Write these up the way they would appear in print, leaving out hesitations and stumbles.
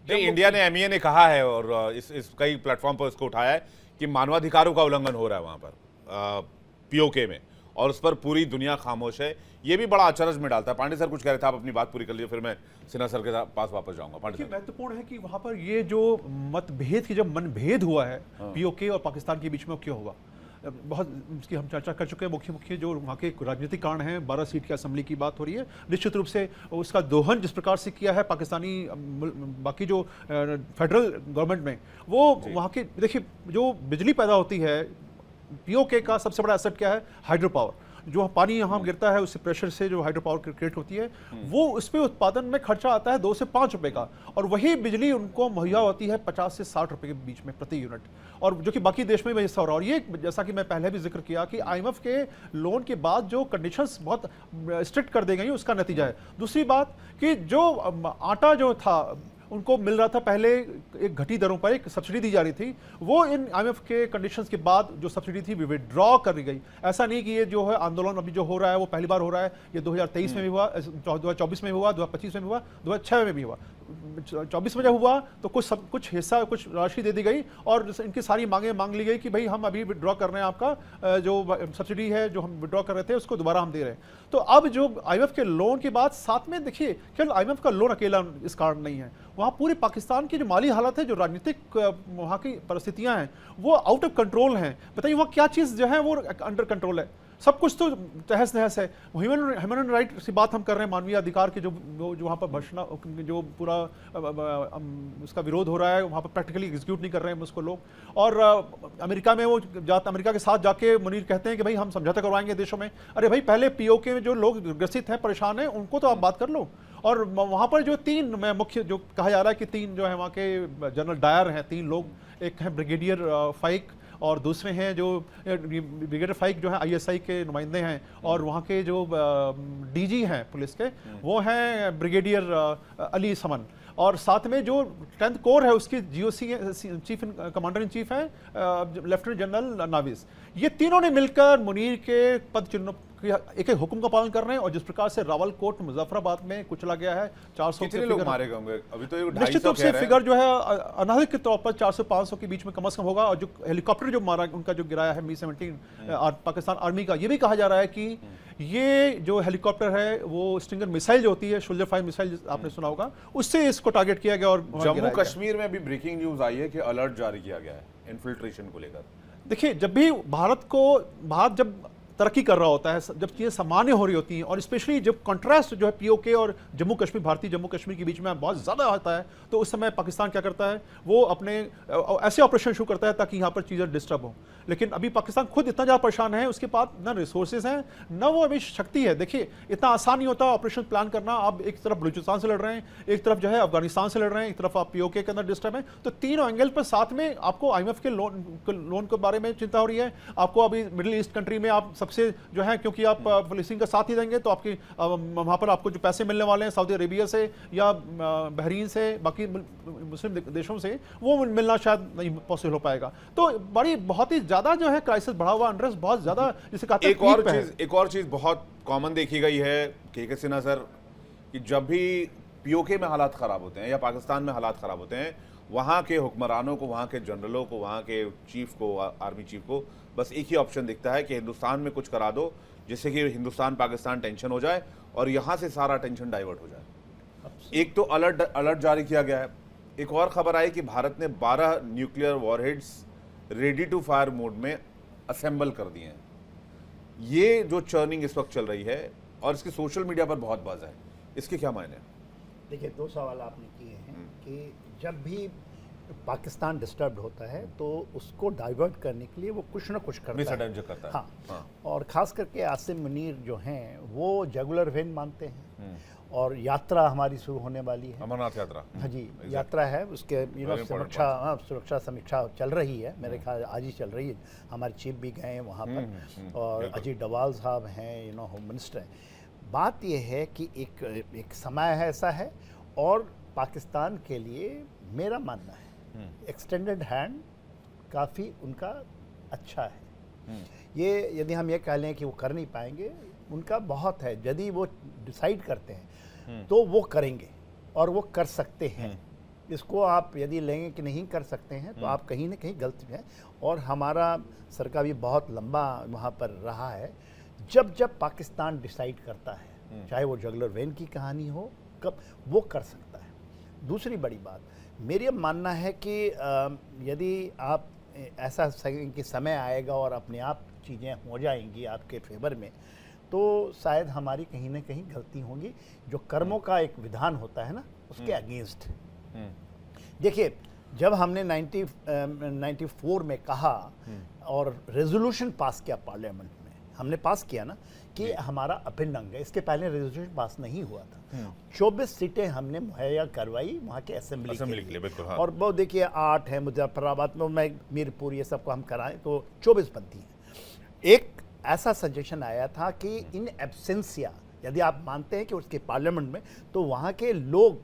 नहीं, इंडिया ने एमईए ने कहा है और इस कई प्लेटफॉर्म पर इसको उठाया है कि मानवाधिकारों का उल्लंघन हो रहा है वहां पर पीओके में, और उस पर पूरी दुनिया खामोश है। ये भी बड़ा अचरज में डालता है। पांडे सर कुछ कह रहे थे, आप अपनी बात पूरी कर लीजिए, फिर मैं सिन्हा सर के पास वापस जाऊंगा। पांडे सर, महत्वपूर्ण है कि वहां पर ये जो मतभेद की जब मनभेद हुआ है पीओके और पाकिस्तान के बीच में, क्यों हुआ, बहुत इसकी हम चर्चा कर चुके हैं। मुख्य मुख्य जो वहाँ के राजनीतिक कारण हैं, 12 सीट की असेंबली की बात हो रही है, निश्चित रूप से उसका दोहन जिस प्रकार से किया है पाकिस्तानी बाकी जो फेडरल गवर्नमेंट में, वो वहाँ के देखिए जो बिजली पैदा होती है, पीओके का सबसे बड़ा एसेट क्या है, हाइड्रो पावर। जो पानी यहाँ गिरता है उससे प्रेशर से जो हाइड्रो पावर क्रिएट होती है, वो उस पर उत्पादन में खर्चा आता है 2 से 5 रुपए का, और वही बिजली उनको मुहैया होती है 50 से 60 रुपए के बीच में प्रति यूनिट, और जो कि बाकी देश में भी हिस्सा हो रहा है। और ये जैसा कि मैं पहले भी जिक्र किया कि आईएमएफ के लोन के बाद जो कंडीशंस बहुत स्ट्रिक्ट कर दी गई उसका नतीजा है। दूसरी बात कि जो आटा जो था उनको मिल रहा था पहले एक घटी दरों पर, एक सब्सिडी दी जा रही थी, वो इन आईएमएफ के कंडीशंस के बाद जो सब्सिडी थी विड्रॉ कर दी गई। ऐसा नहीं कि ये जो है आंदोलन अभी जो हो रहा है वो पहली बार हो रहा है, ये 2023 में भी हुआ, 2024 में भी हुआ, 2025 में भी हुआ, 2006 में भी हुआ। 24 में जब हुआ तो कुछ हिस्सा, कुछ राशि दे दी गई और इनकी सारी मांगें मांग ली गई कि भाई हम अभी विड्रॉ कर रहे हैं, आपका जो सब्सिडी है जो हम विड्रॉ कर रहे थे उसको दोबारा हम दे रहे हैं। तो अब जो आईएमएफ के लोन के बाद साथ में देखिए, केवल आईएमएफ का लोन अकेला इस कारण नहीं है, वहाँ पूरे पाकिस्तान की जो माली हालत है, जो राजनीतिक वहाँ की परिस्थितियाँ हैं, वो आउट ऑफ कंट्रोल हैं। बताइए वहाँ क्या चीज़ जो है वो अंडर कंट्रोल है, सब कुछ तो तहस नहस है। ह्यूमन राइट की बात हम कर रहे हैं, मानवीय अधिकार के जो वहाँ पर भर्षणा, जो पूरा उसका विरोध हो रहा है, वहाँ पर प्रैक्टिकली एग्जीक्यूट नहीं कर रहे हैं उसको लोग। और अमेरिका में वो अमेरिका के साथ जाके मुनीर कहते हैं कि भाई हम समझौता करवाएंगे देशों में। अरे भाई पहले पीओके में जो लोग ग्रसित हैं, परेशान हैं, उनको तो आप बात कर लो। और वहाँ पर जो 3 मुख्य जो कहा जा रहा है कि 3 जो है वहाँ के जनरल डायर हैं, 3 लोग, एक है ब्रिगेडियर फाइक और दूसरे हैं जो ब्रिगेडियर फाइक जो है आईएसआई के नुमाइंदे हैं, और वहाँ के जो डीजी हैं पुलिस के वो हैं ब्रिगेडियर अली समन, और साथ में जो 10th कोर है उसकी GOC chief commander in chief है लेफ्टिनेंट जनरल नाविस। ये तीनों ने मिलकर मुनीर के पद चिन्हों एक एक हुक्म का पालन कर रहे हैं। और जिस प्रकार से रावलकोट मुजफ्फराबाद में कुचला गया है, 400 कितने लोग मारे गए होंगे अभी तो? निश्चित रूप से फिगर जो है अनाधिक के तौर पर 400-500 के बीच में कम से कम होगा। और जो हेलीकॉप्टर जो मारा उनका जो गिराया है Mi-17 पाकिस्तान आर्मी का, ये भी कहा जा रहा है कि ये जो हेलीकॉप्टर है वो स्टिंगर मिसाइल जो होती है, शोल्डर फायर मिसाइल आपने सुना होगा, उससे इसको टारगेट किया गया। और जम्मू कश्मीर में अभी ब्रेकिंग न्यूज आई है कि अलर्ट जारी किया गया है इन्फिल्ट्रेशन को लेकर। देखिए, जब भी भारत जब तरक्की कर रहा होता है, जब चीज़ें सामान्य हो रही होती हैं, और स्पेशली जब कॉन्ट्रास्ट जो है पीओके और जम्मू कश्मीर, भारतीय जम्मू कश्मीर के बीच में बहुत ज़्यादा होता है, तो उस समय पाकिस्तान क्या करता है, वो अपने ऐसे ऑपरेशन शुरू करता है ताकि यहाँ पर चीज़ें डिस्टर्ब हो। लेकिन अभी पाकिस्तान खुद इतना ज़्यादा परेशान है, उसके पास न रिसोर्सेज हैं, न वो अभी शक्ति है। देखिए, इतना आसान नहीं होता ऑपरेशन प्लान करना। आप एक तरफ बलूचिस्तान से लड़ रहे हैं, एक तरफ जो है अफगानिस्तान से लड़ रहे हैं, एक तरफ आप पीओके के अंदर डिस्टर्ब है, तो तीनों एंगल पर साथ में आपको आईएमएफ के लोन के बारे में चिंता हो रही है। आपको अभी मिडिल ईस्ट कंट्री में आप सबसे जो है, क्योंकि आप फिलिस्तीन का साथ ही देंगे तो आपकी वहां पर आपको जो पैसे मिलने वाले हैं सऊदी अरेबिया से या बहरीन से, बाकी मुस्लिम देशों से, वो मिलना शायद नहीं पॉसिबल हो पाएगा। तो बहुत ही ज्यादा जो है क्राइसिस बढ़ा हुआ, अनरेस्ट बहुत ज्यादा, जिसे कहते हैं। एक और चीज बहुत कॉमन देखी गई है के सिन्हा सर, कि जब भी पीओके में हालात खराब होते हैं या पाकिस्तान में हालात खराब होते हैं, वहाँ के हुक्मरानों को, वहाँ के जनरलों को, वहाँ के चीफ को, आर्मी चीफ को बस एक ही ऑप्शन दिखता है कि हिंदुस्तान में कुछ करा दो जिससे कि हिंदुस्तान पाकिस्तान टेंशन हो जाए और यहाँ से सारा टेंशन डाइवर्ट हो जाए। एक तो अलर्ट जारी किया गया है। एक और खबर आई कि भारत ने 12 nuclear warheads ready to fire mode में असेंबल कर दिए हैं। ये जो चर्निंग इस वक्त चल रही है और इसकी सोशल मीडिया पर बहुत बज़ है, इसके क्या मायने हैं? देखिए, 2 सवाल आपने किए हैं कि जब भी पाकिस्तान डिस्टर्ब होता है तो उसको डाइवर्ट करने के लिए वो कुछ ना कुछ करता है। हाँ। और ख़ास करके आसिम मुनीर जो हैं वो जुगुलर वेन मानते हैं, और यात्रा हमारी शुरू होने वाली है, अमरनाथ यात्रा। हाँ जी, यात्रा है, उसके सुरक्षा समीक्षा चल रही है, मेरे ख्याल आज ही चल रही है। हमारे चीफ भी गए हैं वहाँ पर, और अजीत डोवाल साहब हैं, होम मिनिस्टर हैं। बात यह है कि एक समय है ऐसा है, और पाकिस्तान के लिए मेरा मानना है एक्सटेंडेड हैंड काफ़ी उनका अच्छा है। ये यदि हम ये कह लें कि वो कर नहीं पाएंगे, उनका बहुत है। यदि वो डिसाइड करते हैं तो वो करेंगे और वो कर सकते हैं। इसको आप यदि लेंगे कि नहीं कर सकते हैं तो आप कहीं ना कहीं गलत हैं। और हमारा सरकार भी बहुत लंबा वहाँ पर रहा है। जब जब पाकिस्तान डिसाइड करता है, चाहे वो जुगलर वेन की कहानी हो, कब वो कर सकता है। दूसरी बड़ी बात मेरी मानना है कि यदि आप ऐसा कि समय आएगा और अपने आप चीज़ें हो जाएंगी आपके फेवर में, तो शायद हमारी कहीं ना कहीं गलती होगी। जो कर्मों का एक विधान होता है ना, उसके अगेंस्ट। देखिए, जब हमने 94 में कहा और रेजोल्यूशन पास किया पार्लियामेंट में, हमने पास किया ना कि हमारा अभिन्न अंग है, इसके पहले रेजोल्यूशन पास नहीं हुआ था। 24 सीटें हमने मुहैया करवाई वहाँ के असेंबली के लिए। बिल्कुल, हाँ। और वो देखिए 8 है मुजफ्फराबाद में, मीरपुर, ये सबको हम कराएं तो 24 बनती हैं। एक ऐसा सजेशन आया था कि इन एब्सेंसिया, यदि आप मानते हैं कि उसके पार्लियामेंट में, तो वहाँ के लोग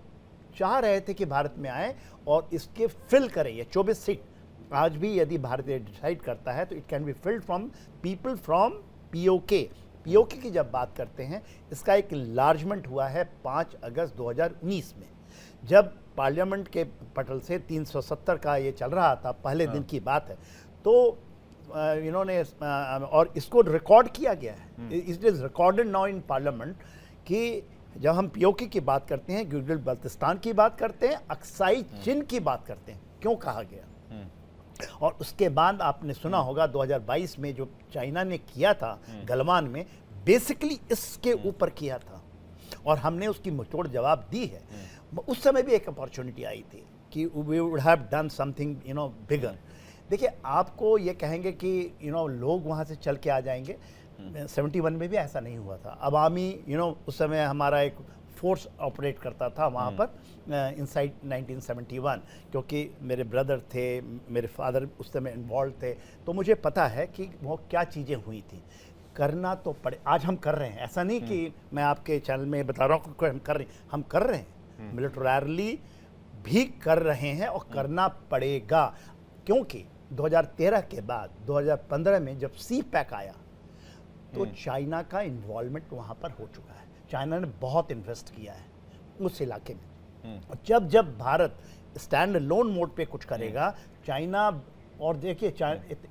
चाह रहे थे कि भारत में आए और इसके फिल करें ये 24 सीट। आज भी यदि भारत डिसाइड करता है तो it can be filled from people from PoK. PoK की जब बात करते हैं, इसका एक लार्जमेंट हुआ है 5 अगस्त 2019 में, जब पार्लियामेंट के पटल से 370 का ये चल रहा था, पहले दिन की बात है। तो इन्होंने और इसको रिकॉर्ड किया गया है, it is recorded now in parliament, कि जब हम पीओके की बात करते हैं, गिलगित बल्तिस्तान की बात करते हैं, अक्साई चिन की बात करते हैं, क्यों कहा गया। और उसके बाद आपने सुना होगा 2022 में जो चाइना ने किया था गलवान में, बेसिकली इसके ऊपर किया था और हमने उसकी मुंहतोड़ जवाब दी है। उस समय भी एक अपॉर्चुनिटी आई थी कि we would have done something bigger. देखिए, आपको ये कहेंगे कि लोग वहाँ से चल के आ जाएंगे, 71 में भी ऐसा नहीं हुआ था। अवामी उस समय हमारा एक फोर्स ऑपरेट करता था वहाँ पर इनसाइड 1971, क्योंकि मेरे ब्रदर थे, मेरे फादर उस समय इन्वॉल्व थे, तो मुझे पता है कि वो क्या चीज़ें हुई थी। करना तो पड़े, आज हम कर रहे हैं, ऐसा नहीं कि मैं आपके चैनल में बता रहा हूँ कि हम कर रहे हैं, मिलिटरली भी कर रहे हैं और करना पड़ेगा। क्योंकि 2013 के बाद 2015 में जब सी पैक आया तो चाइना का इन्वॉल्वमेंट वहाँ पर हो चुका है। चाइना ने बहुत इन्वेस्ट किया है उस इलाके में। और जब जब भारत स्टैंड लोन मोड पे कुछ करेगा, चाइना, और देखिए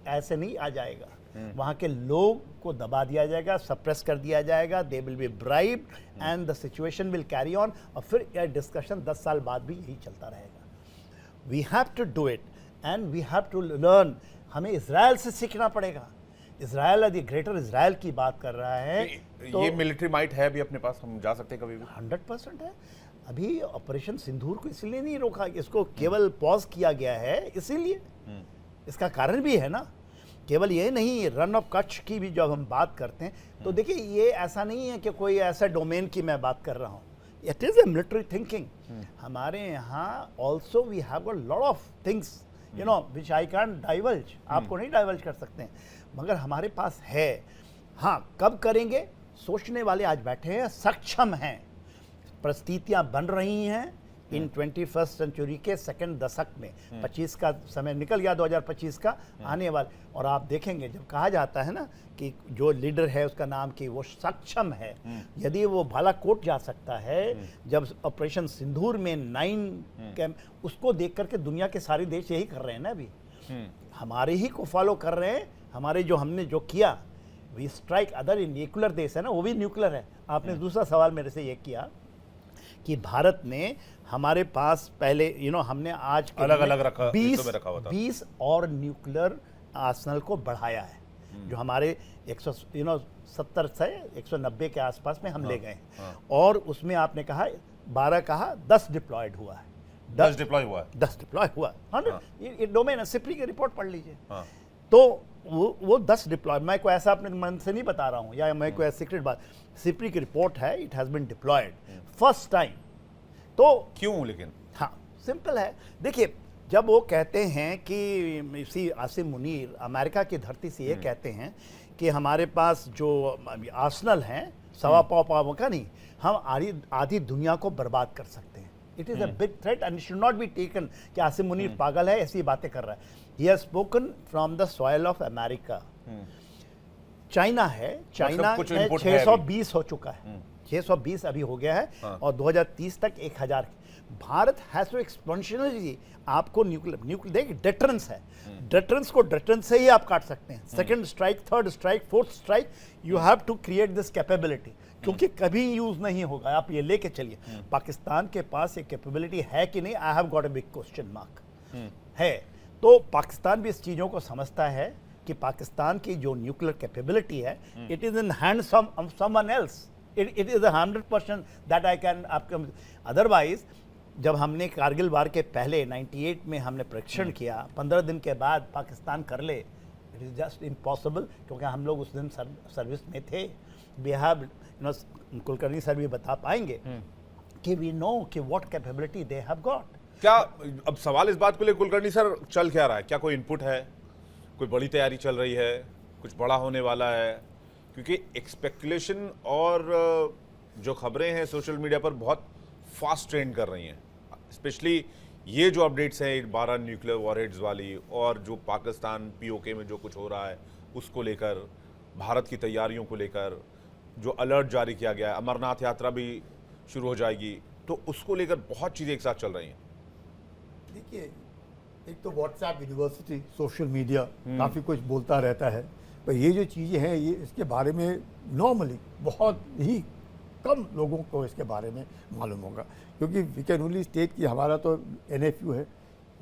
ऐसे नहीं आ जाएगा, वहाँ के लोग को दबा दिया जाएगा, सप्रेस कर दिया जाएगा, they will be bribed and the situation will carry on. और फिर यह डिस्कशन 10 साल बाद भी यही चलता रहेगा। We have to do it and we have to learn. हमें इजराइल से सीखना पड़ेगा। इजराइल, यदि ग्रेटर इजराइल की बात कर रहा है तो ये मिलिट्री माइट है अभी अपने पास, हम जा सकते हैं कभी भी। 100% है। अभी ऑपरेशन सिंदूर को इसलिए नहीं रोका, इसको केवल पॉज किया गया है, इसीलिए। इसका कारण भी है ना, केवल ये नहीं, रन ऑफ कच्छ की भी जब हम बात करते हैं तो देखिए, ये ऐसा नहीं है कि कोई ऐसा डोमेन की मैं बात कर रहा हूँ, it is a military thinking. हमारे यहाँ also we have a lot of things which I can divulge, आपको नहीं डाइवल्ज कर सकते हैं, मगर हमारे पास है। हाँ, कब करेंगे, सोचने वाले आज बैठे हैं, सक्षम हैं, परिस्थितियाँ बन रही हैं इन 21st सेंचुरी के सेकंड दशक में। 25 का समय निकल गया, 2025 का आने वाला। और आप देखेंगे, जब कहा जाता है ना कि जो लीडर है उसका नाम कि वो सक्षम है, यदि वो बालाकोट जा सकता है, जब ऑपरेशन सिंदूर में 9 कैंप, उसको देख करके दुनिया के सारे देश यही कर रहे हैं ना अभी, हमारे ही को फॉलो कर रहे हैं। हमारे जो हमने जो किया, we strike other in nuclear देश है ना, वो भी न्यूक्लियर है। आपने दूसरा सवाल मेरे से ये किया कि भारत ने हमारे पास पहले हमने आज के अलग अलग रखा, 20 और न्यूक्लियर आर्सेनल को बढ़ाया है, जो हमारे 170 से 190 के आसपास में हम ले गए। और उसमें आपने कहा 12 कहा 10 डिप्लॉयड हुआ है, 10 डिप्लॉय हुआ है, 10 डिप्लॉय हुआ। 100 ये डोमेन है, सिप्री की रिपोर्ट पढ़ लीजिए। तो वो 10 डिप्लॉय, मैं कोई ऐसा अपने मन से नहीं बता रहा हूँ या मैं कोई सीक्रेट बात, सिप्री की रिपोर्ट है, it has been deployed first time. तो क्यों? लेकिन हाँ, सिंपल है। देखिए, जब वो कहते हैं कि इसी आसिम मुनीर अमेरिका की धरती से ये कहते हैं कि हमारे पास जो आर्सेनल हैं, सवा पाव का नहीं, हम आधी दुनिया को बर्बाद कर सकते हैं। It is a big threat and should not be taken कि आसिम मुनीर पागल है, ऐसी बातें कर रहा है। He has spoken from the soil of America. China है, चाइना कुछ में input है 620 हो चुका है, 620 अभी हो गया है और 2030 तक 1000। भारत हैज टू एक्सपेंशनली आपको न्यूक्लियर देखिए डेटरेंस है, डेटरेंस को डेटरेंस से ही आप काट सकते हैं। Second strike, third strike, fourth strike, you have to create this capability, क्योंकि कभी यूज नहीं होगा। आप ये लेके चलिए, पाकिस्तान के पास ये कैपेबिलिटी है कि नहीं, I have got a big question mark है। तो पाकिस्तान भी इस चीज़ों को समझता है कि पाकिस्तान की जो न्यूक्लियर कैपेबिलिटी है, it is in hands of someone else, it is 100% that I can आपके। अदरवाइज जब हमने कारगिल वार के पहले 98 में हमने परीक्षण किया, 15 दिन के बाद पाकिस्तान कर ले, इट इज जस्ट इम्पॉसिबल, क्योंकि हम लोग उस दिन सर्विस में थे। वी हैव कुलकर्णी सर भी बता पाएंगे कि वी नो कि what capability they have got. क्या अब सवाल इस बात को लेकर कुलकर्णी सर चल क्या रहा है, क्या कोई इनपुट है, कोई बड़ी तैयारी चल रही है, कुछ बड़ा होने वाला है? क्योंकि स्पेकुलेशन और जो खबरें हैं सोशल मीडिया पर बहुत फास्ट ट्रेंड कर रही हैं, स्पेशली ये जो अपडेट्स हैं 12 न्यूक्लियर वॉरहेड्स वाली, और जो पाकिस्तान पीओके में जो कुछ हो रहा है उसको लेकर, भारत की तैयारियों को लेकर जो अलर्ट जारी किया गया है, अमरनाथ यात्रा भी शुरू हो जाएगी, तो उसको लेकर बहुत चीज़ें एक साथ चल रही हैं। देखिए, एक तो व्हाट्सएप यूनिवर्सिटी, सोशल मीडिया काफ़ी कुछ बोलता रहता है, पर ये जो चीज़ें हैं ये इसके बारे में नॉर्मली बहुत ही कम लोगों को इसके बारे में मालूम होगा, क्योंकि वी कैन ओनली स्टेट कि हमारा तो NFU है,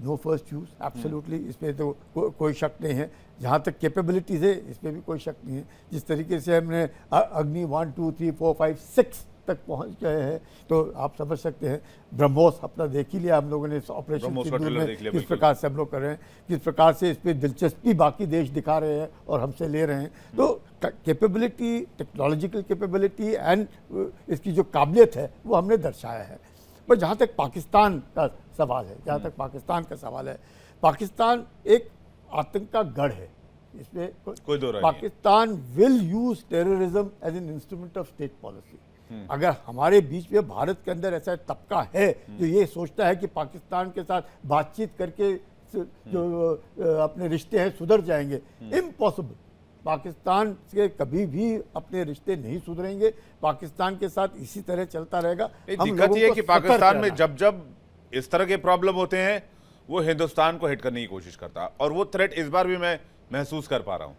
नो फर्स्ट चूज, एब्सोल्युटली, इसमें तो कोई शक नहीं है। जहाँ तक कैपेबिलिटीज़ है इसमें भी कोई शक नहीं है। जिस तरीके से हमने अग्नि 1, 2, 3, 4, 5, 6 तक पहुँच गए हैं, तो आप समझ सकते हैं। ब्रह्मोस अपना देख ही लिया हम लोगों ने, ऑपरेशन सिंदूर में किस प्रकार से हम लोग कर रहे हैं, किस प्रकार से इस पर दिलचस्पी बाकी देश दिखा रहे हैं और हमसे ले रहे हैं। तो कैपेबिलिटी, टेक्नोलॉजिकल कैपेबिलिटी एंड इसकी जो काबिलियत है वो हमने दर्शाया है। पर जहाँ तक पाकिस्तान का सवाल है, पाकिस्तान एक आतंक का गढ़ है, इसमें कोई दो राय Pakistan will use terrorism as an instrument of state policy. अगर हमारे बीच में भारत के अंदर ऐसा तबका है जो ये सोचता है कि पाकिस्तान के साथ बातचीत करके जो अपने रिश्ते हैं सुधर जाएंगे, इम्पॉसिबल। पाकिस्तान से कभी भी अपने रिश्ते नहीं सुधरेंगे, पाकिस्तान के साथ इसी तरह चलता रहेगा। दिक्कत ये है कि पाकिस्तान में जब जब इस तरह के प्रॉब्लम होते हैं वो हिंदुस्तान को हिट करने की कोशिश करता है, और वो थ्रेट इस बार भी मैं महसूस कर पा रहा हूं।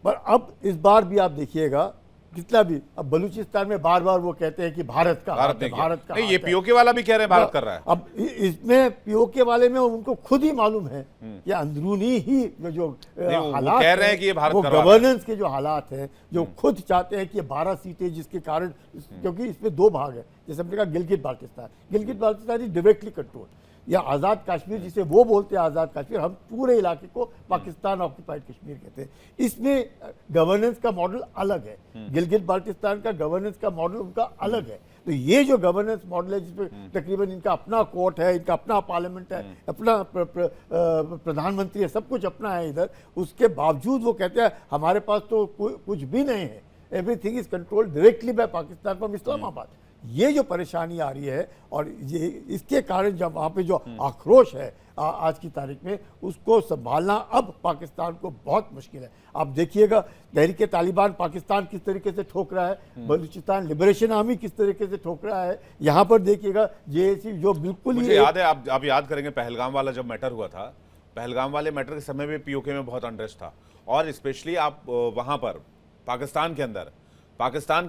पर अब इस बार भी आप देखिएगा कितना भी, अब बलूचिस्तान में बार बार वो कहते हैं कि भारत का नहीं, ये पीओके वाला भी कह रहे हैं भारत कर रहा है। अब इसमें पीओके वाले में उनको खुद ही मालूम है कि अंदरूनी ही जो हालात कह रहे हैं कि ये भारत वो कर रहा है, गवर्नेंस के जो हालात हैं, जो खुद चाहते हैं कि 12 सीटें, जिसके कारण, क्योंकि इसमें 2 भाग है, जैसे हमने कहा Gilgit Baltistan is directly control, या आज़ाद कश्मीर जिसे वो बोलते हैं आज़ाद कश्मीर, हम पूरे इलाके को पाकिस्तान ऑक्यूपाइड कश्मीर कहते हैं। इसमें गवर्नेंस का मॉडल अलग है, गिलगित बाल्टिस्तान का गवर्नेंस का मॉडल उनका अलग है। तो ये जो गवर्नेंस मॉडल है जिसमें तकरीबन इनका अपना कोर्ट है, इनका अपना पार्लियामेंट है, अपना प्रधानमंत्री है, सब कुछ अपना है इधर, उसके बावजूद वो कहते हैं हमारे पास तो कुछ भी नहीं है, everything is controlled directly by Pakistan from Islamabad. ये जो परेशानी आ रही है, और ये इसके कारण जब वहाँ पे जो आक्रोश है आज की तारीख में, उसको संभालना अब पाकिस्तान को बहुत मुश्किल है। आप देखिएगा तहरीक तालिबान पाकिस्तान किस तरीके से ठोक रहा है, बलूचिस्तान लिबरेशन आर्मी किस तरीके से ठोक रहा है, यहाँ पर देखिएगा JAC जो बिल्कुल मुझे याद है, आप याद करेंगे पहलगाम वाला जब मैटर हुआ था, पहलगाम वाले मैटर के समय में पीओके में बहुत अनरेस्ट था, और स्पेशली आप वहाँ पर पाकिस्तान के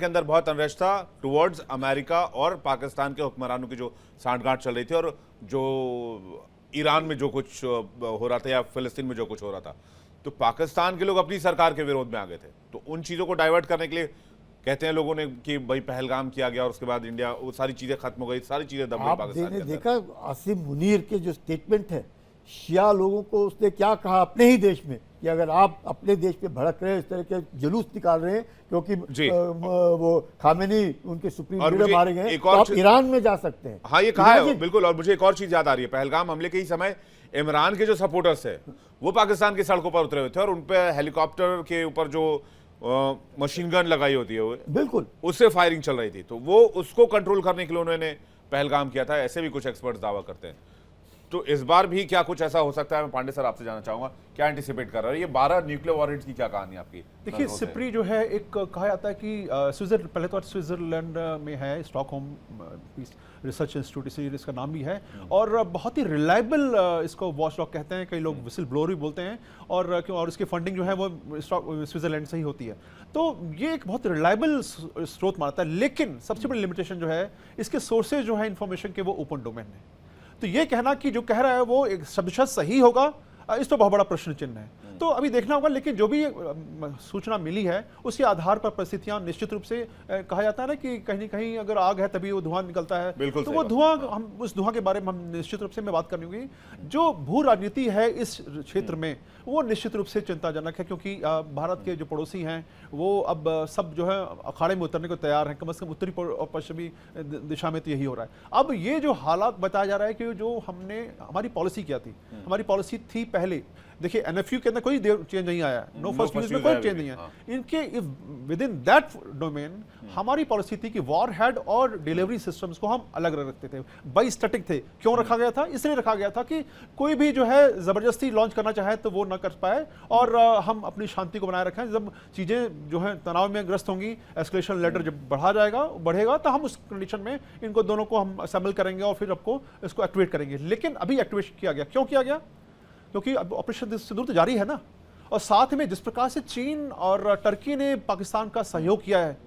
अंदर बहुत अनरेस्ट था टुवर्ड्स अमेरिका और पाकिस्तान के हुक्मरानों की जो सांठगांठ चल रही थी, और जो ईरान में जो कुछ हो रहा था या फिलिस्तीन में जो कुछ हो रहा था, तो पाकिस्तान के लोग अपनी सरकार के विरोध में आ गए थे। तो उन चीज़ों को डाइवर्ट करने के लिए कहते हैं लोगों ने कि भाई पहलगाम किया गया और उसके बाद इंडिया, वो सारी चीज़ें खत्म हो गई, सारी चीज़ें दब गई पाकिस्तान के अंदर। देखा आसिम मुनीर के जो स्टेटमेंट है, शिया लोगों को उसने क्या कहा अपने ही देश में कि अगर आप अपने देश पे भड़क रहे हैं, इस तरह के जुलूस निकाल रहे हैं क्योंकि वो खामेनी उनके सुप्रीम लीडर मारे गए, तो आप ईरान में जा सकते हैं। हाँ, ये कहा है बिल्कुल। और मुझे एक और चीज याद आ रही है, पहलगाम हमले के ही समय इमरान के जो सपोर्टर्स है वो पाकिस्तान की सड़कों पर उतरे हुए थे, और उन पे हेलीकॉप्टर के ऊपर जो मशीन गन लगाई होती है बिल्कुल उससे फायरिंग चल रही थी, तो वो उसको कंट्रोल करने के लिए उन्होंने पहलगाम किया था, ऐसे भी कुछ एक्सपर्ट्स दावा करते हैं। तो इस बार भी क्या कुछ ऐसा हो सकता है? मैं पांडे सर आपसे जानना चाहूंगा, क्या एंटिसिपेट कर रहे हैं? ये 12 न्यूक्लियर वॉरंट्स की क्या कहानी है आपकी? देखिए, सिप्री जो है, एक कहा जाता है कि पहले तो स्विट्जरलैंड में है, स्टॉकहोम पीस रिसर्च इंस्टीट्यूट, इसी इसका नाम भी है, और बहुत ही रिलायबल इसको वॉचडॉग कहते हैं, कई लोग विसिल ब्लोअर भी बोलते हैं, और इसकी फंडिंग जो है वो स्विट्जरलैंड से ही होती है। तो ये एक बहुत रिलायबल स्रोत मानता है, लेकिन सबसे बड़ी लिमिटेशन जो है, इसके सोर्सेज जो है इन्फॉर्मेशन के, वो ओपन डोमेन है। तो ये कहना कि जो कह रहा है वो एक शब्दशः सही होगा, इस तो बहुत बड़ा प्रश्न चिन्ह है। तो अभी देखना होगा, लेकिन जो भी सूचना मिली है उसके आधार पर परिस्थितियां निश्चित रूप से, कहा जाता है ना कि कहीं न कहीं अगर आग है तभी वो धुआं निकलता है, बिल्कुल तो सही वो बात। धुआं, हम उस धुआं के बारे में हम निश्चित रूप से मैं बात करनी होगी। जो भू राजनीति है इस क्षेत्र में, वो निश्चित रूप से चिंताजनक है, क्योंकि भारत के जो पड़ोसी हैं वो अब सब जो है अखाड़े में उतरने को तैयार हैं, कम से कम उत्तरी और पश्चिमी दिशा में तो यही हो रहा है। अब ये जो हालात बताया जा रहा है कि जो हमारी पॉलिसी क्या थी, हमारी पॉलिसी थी पहले, देखिए एनएफयू के अंदर कोई चेंज नहीं आया, नो फर्स्ट यूज में कोई चेंज नहीं है। इनके विद इन दैट डोमेन हमारी पॉलिसी थी कि वॉर हेड और डिलीवरी सिस्टम्स को हम अलग रखते थे, बाई स्टैटिक थे। क्यों रखा गया था? इसलिए रखा गया था कि कोई भी जो है जबरदस्ती लॉन्च करना चाहे तो वो ना कर पाए, और हम अपनी शांति को बनाए रखें। जब चीजें जो है तनाव में ग्रस्त होंगी, एस्केलेशन लेटर जब बढ़ेगा तो हम उस कंडीशन में इनको दोनों को हम असेंबल करेंगे और फिर आपको इसको एक्टिवेट करेंगे। लेकिन अभी एक्टिवेट किया गया, क्यों किया गया? क्योंकि अब ऑपरेशन सिंदूर तो जारी है ना, और साथ में जिस प्रकार से चीन और टर्की ने पाकिस्तान का सहयोग किया है,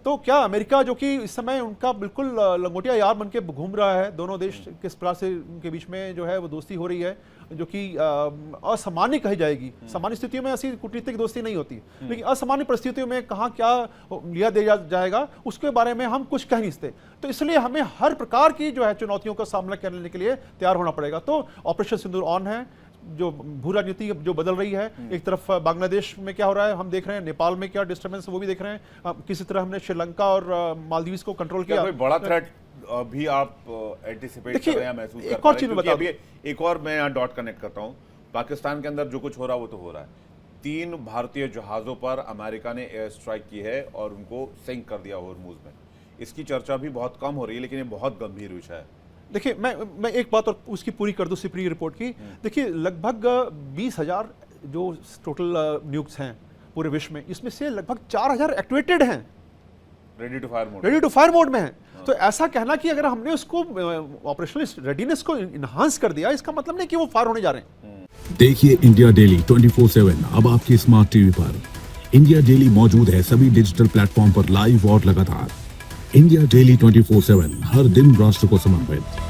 तो क्या अमेरिका, जो कि इस समय उनका बिल्कुल लंगोटिया यार बन के घूम रहा है, दोनों देश किस प्रकार से उनके बीच में जो है वो दोस्ती हो रही है, जो कि असामान्य कही जाएगी। सामान्य स्थितियों में ऐसी कूटनीतिक दोस्ती नहीं होती, लेकिन असामान्य परिस्थितियों में कहाँ क्या लिया दिया जाएगा उसके बारे में हम कुछ कह नहीं सकते। तो इसलिए हमें हर प्रकार की जो है चुनौतियों का सामना करने के लिए तैयार होना पड़ेगा। तो ऑपरेशन सिंदूर ऑन है, जो भू राजनीति जो बदल रही है, एक तरफ बांग्लादेश में क्या हो रहा है हम देख रहे हैं, नेपाल में क्या डिस्टर्बेंस वो भी देख रहे हैं, किसी तरह हमने श्रीलंका और मालदीव्स को कंट्रोल किया। कोई बड़ा थ्रेट भी आप एंटिसिपेट कर रहे हैं, महसूस कर एक और चीज बता अभी एक और मैं यहाँ डॉट कनेक्ट करता हूँ। पाकिस्तान के अंदर जो कुछ हो रहा है वो तो हो रहा है। 3 भारतीय जहाजों पर अमेरिका ने एयर स्ट्राइक की है और उनको सिंक कर दिया होर्मुज में। इसकी चर्चा भी बहुत कम हो रही है, लेकिन ये बहुत गंभीर विषय है। देखिए, मैं एक बात और उसकी पूरी कर दूं सिप्री रिपोर्ट की। देखिए, लगभग 20,000 जो टोटल न्यूक्स हैं पूरे विश्व में, इसमें से लगभग 4,000 एक्टिवेटेड हैं, रेडी टू फायर मोड में हैं। तो ऐसा कहना कि अगर हमने उसको ऑपरेशनल रेडीनेस को इनहांस कर दिया, इसका मतलब नहीं कि वो फायर होने जा रहे हैं। देखिए इंडिया डेली 24/7 अब आपकी स्मार्ट टीवी पर। इंडिया डेली मौजूद है सभी डिजिटल प्लेटफॉर्म पर लाइव और लगातार। इंडिया डेली 24/7 हर दिन राष्ट्र को समर्पित।